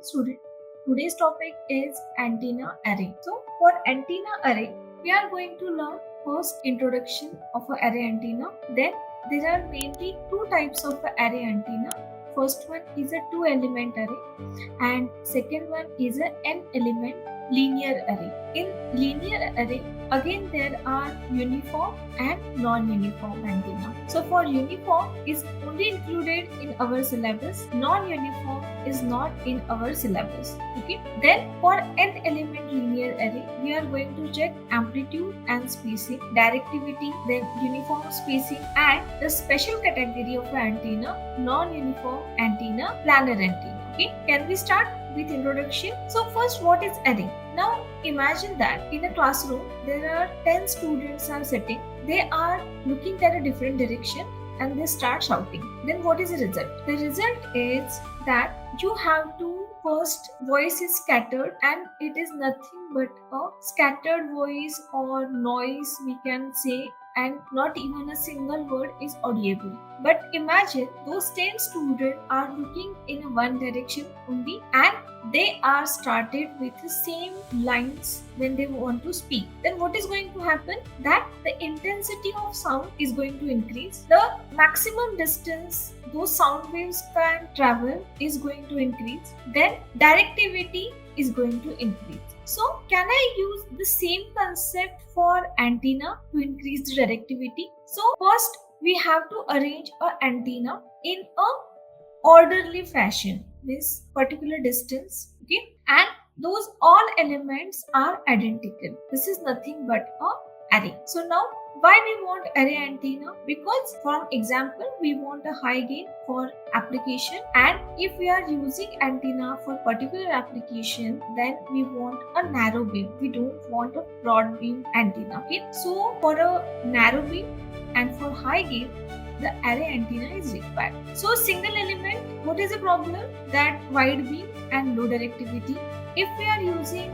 student. Today's topic is antenna array. So for antenna array, we are going to learn first introduction of a array antenna. Then there are mainly two types of a array antenna. First one is a two element array and second one is a n element linear array. In linear array, again there are uniform and non-uniform antenna. So for uniform is only included in our syllabus, non-uniform is not in our syllabus. Okay. Then for n element linear array, we are going to check amplitude and spacing, directivity, then uniform spacing, and the special category of antenna, non-uniform antenna, planar antenna. Okay, can we start with introduction? So first, what is array? Now imagine that in a classroom there are 10 students are sitting. They are looking at a different direction and they start shouting. Then what is the result? The result is that you have to first voice is scattered and it is nothing but a scattered voice or noise we can say, and not even a single word is audible. But imagine those 10 students are looking in one direction only and they are started with the same lines when they want to speak. Then what is going to happen? That the intensity of sound is going to increase. The maximum distance those sound waves can travel is going to increase. Then directivity is going to increase. So can I use the same concept for antenna to increase the directivity? So first we have to arrange an antenna in a orderly fashion, this particular distance, okay, and those all elements are identical. This is nothing but a array. So now why we want array antenna? Because for example we want a high gain for application, and if we are using antenna for particular application then we want a narrow beam, we don't want a broad beam antenna. Okay, so for a narrow beam and for high gain the array antenna is required. So single element, what is the problem? That wide beam and low directivity. If we are using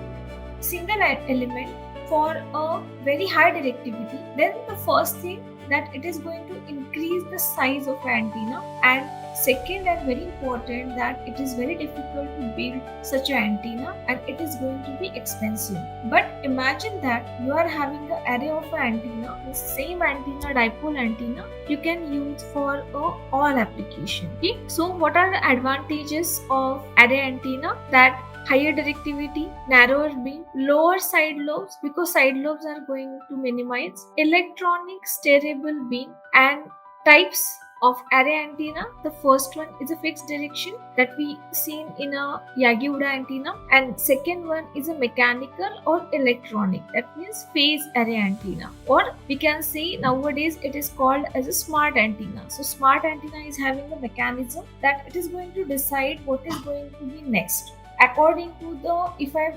single element for a very high directivity, then the first thing that it is going to increase the size of antenna, and second and very important that it is very difficult to build such an antenna and it is going to be expensive. But imagine that you are having an array of antenna, the same antenna, dipole antenna, you can use for all application. Okay? So what are the advantages of array antenna? That higher directivity, narrower beam, lower side lobes because side lobes are going to minimize, electronic steerable beam, and types of array antenna. The first one is a fixed direction that we seen in a Yagi-Uda antenna, and second one is a mechanical or electronic, that means phase array antenna, or we can say nowadays it is called as a smart antenna. So smart antenna is having a mechanism that it is going to decide what is going to be next according to the, if I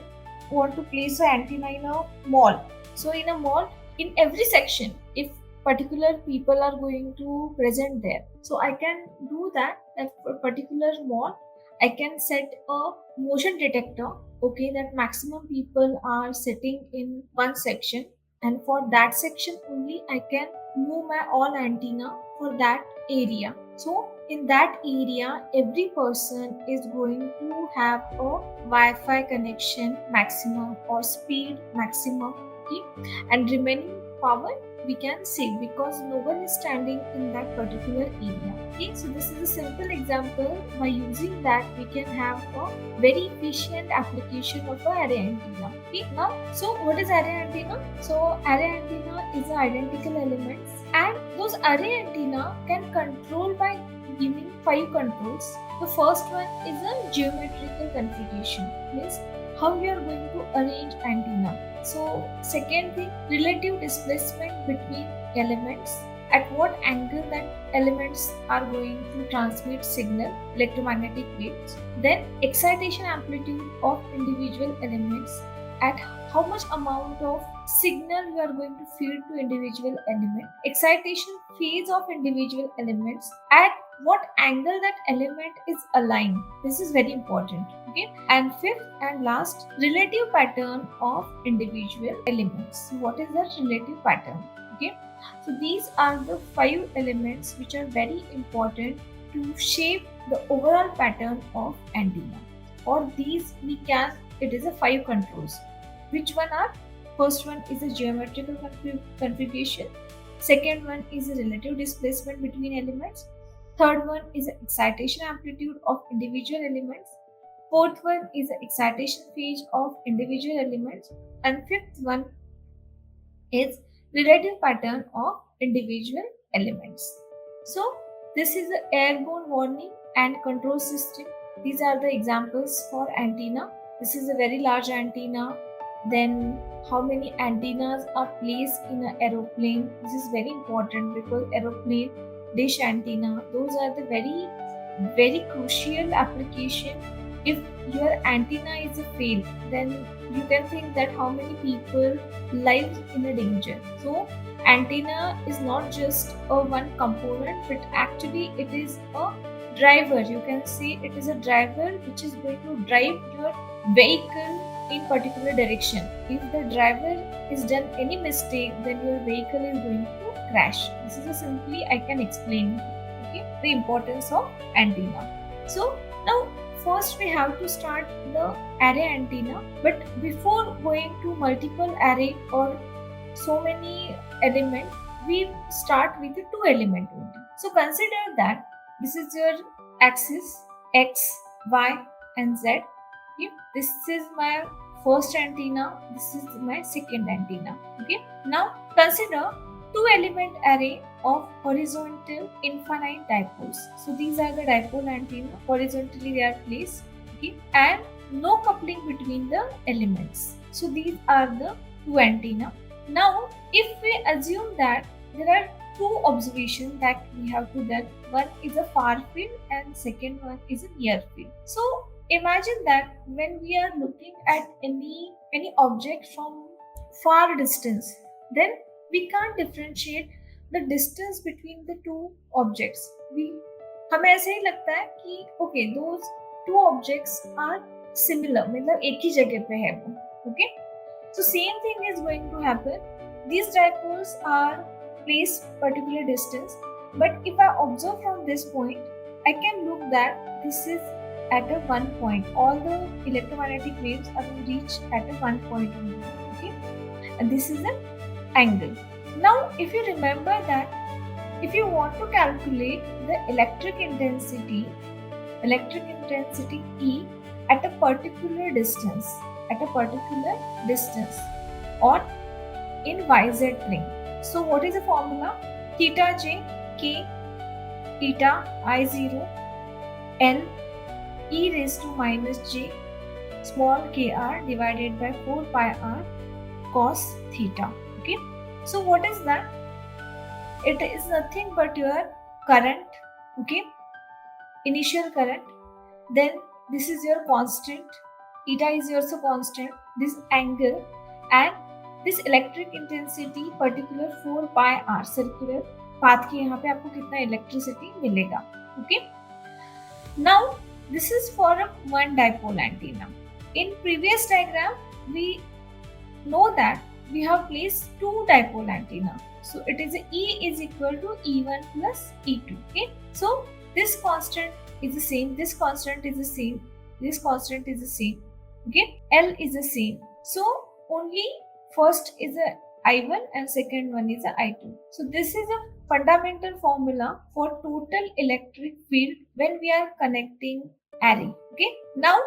want to place an antenna in a mall. So in a mall, in every section, if particular people are going to present there, so I can do that for particular mall. I can set a motion detector, okay, that maximum people are sitting in one section, and for that section only I can move my all antenna for that area. So in that area every person is going to have a Wi-Fi connection maximum or speed maximum, okay, and remaining power we can save because no one is standing in that particular area. Okay, so this is a simple example. By using that we can have a very efficient application of a array antenna. Okay, now so what is array antenna? So array antenna is the identical elements, and those array antenna can control by giving 5 controls. The first one is a geometrical configuration, means how we are going to arrange antenna. So second thing, relative displacement between elements, at what angle that elements are going to transmit signal, electromagnetic waves. Then excitation amplitude of individual elements, at how much amount of signal you are going to feed to individual element. Excitation phase of individual elements, at what angle that element is aligned. This is very important. Okay, and fifth and last, relative pattern of individual elements. So what is the relative pattern? Okay, so these are the 5 elements which are very important to shape the overall pattern of antenna. or these we can, it is a 5 controls. Which one are? First one is a geometrical configuration. Second one is a relative displacement between elements. Third one is the excitation amplitude of individual elements. Fourth one is the excitation phase of individual elements. And fifth one is relative pattern of individual elements. So this is the airborne warning and control system. These are the examples for antenna. This is a very large antenna. Then how many antennas are placed in an aeroplane? This is very important because aeroplane dish antenna, those are the very crucial application. If your antenna is a fail, then you can think that how many people lives in a danger. So antenna is not just a one component, but actually it is a driver. You can say it is a driver which is going to drive your vehicle in particular direction. If the driver is done any mistake, then your vehicle is going to crash. This is a simply I can explain, okay, the importance of antenna. So now first we have to start the array antenna, but before going to multiple array or so many elements, we start with the 2 element only. So consider that this is your axis x, y and z. Okay? This is my first antenna, this is my second antenna. Okay. Now consider 2 element array of horizontal infinite dipoles. So these are the dipole antenna, horizontally they are placed, okay, and no coupling between the elements. So these are the 2 antenna. Now if we assume that there are 2 observations that we have to do, one is a far field and second one is a near field. So imagine that when we are looking at any object from far distance, then we can't differentiate the distance between the 2 objects. हमें ऐसे ही लगता है कि okay, those 2 objects are similar, मतलब एक ही जगह पे है वो, okay? So same thing is going to happen. These dipoles are placed particular distance, but if I observe from this point, I can look that this is at a one point. All the electromagnetic waves are reached at a one point only, okay? And this is an angle. Now if you remember that if you want to calculate the electric intensity E at a particular distance or in YZ plane. So what is the formula? Theta j k theta I0 L e raised to minus j small kr divided by 4 pi r cos theta. Okay. So what is that? It is nothing but your current, okay, initial current. Then this is your constant, theta is also constant, this angle, and this electric intensity particular 4 pi r circular path के यहाँ पे आपको कितना electricity मिलेगा, okay? Now this is for a one dipole antenna. In previous diagram we know that we have placed 2 dipole antenna. So it is E is equal to E1 plus E2. Okay. So this constant is the same, this constant is the same, this constant is the same. Okay. L is the same. So only first is a I1 and second one is a I2. So this is a fundamental formula for total electric field when we are connecting array. Okay. Now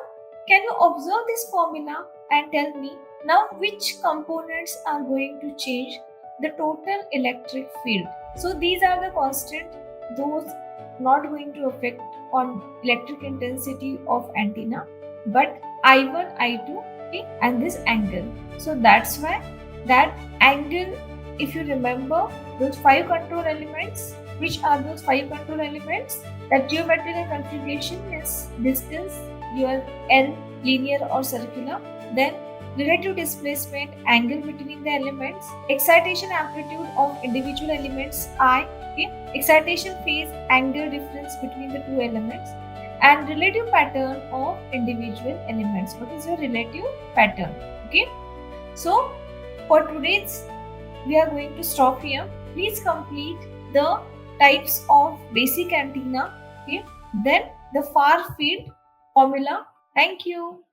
can you observe this formula and tell me now which components are going to change the total electric field? So these are the constant, those not going to affect on electric intensity of antenna, but I1, I2, okay, and this angle. So that's why that angle, if you remember those 5 control elements, which are those 5 control elements? That geometrical configuration is distance, your L, linear or circular, then relative displacement, angle between the elements, excitation amplitude of individual elements I, okay, excitation phase, angle difference between the 2 elements, and relative pattern of individual elements. What is your relative pattern? Okay. So for today's we are going to stop here. Please complete the types of basic antenna, okay, then the far field formula, Thank you.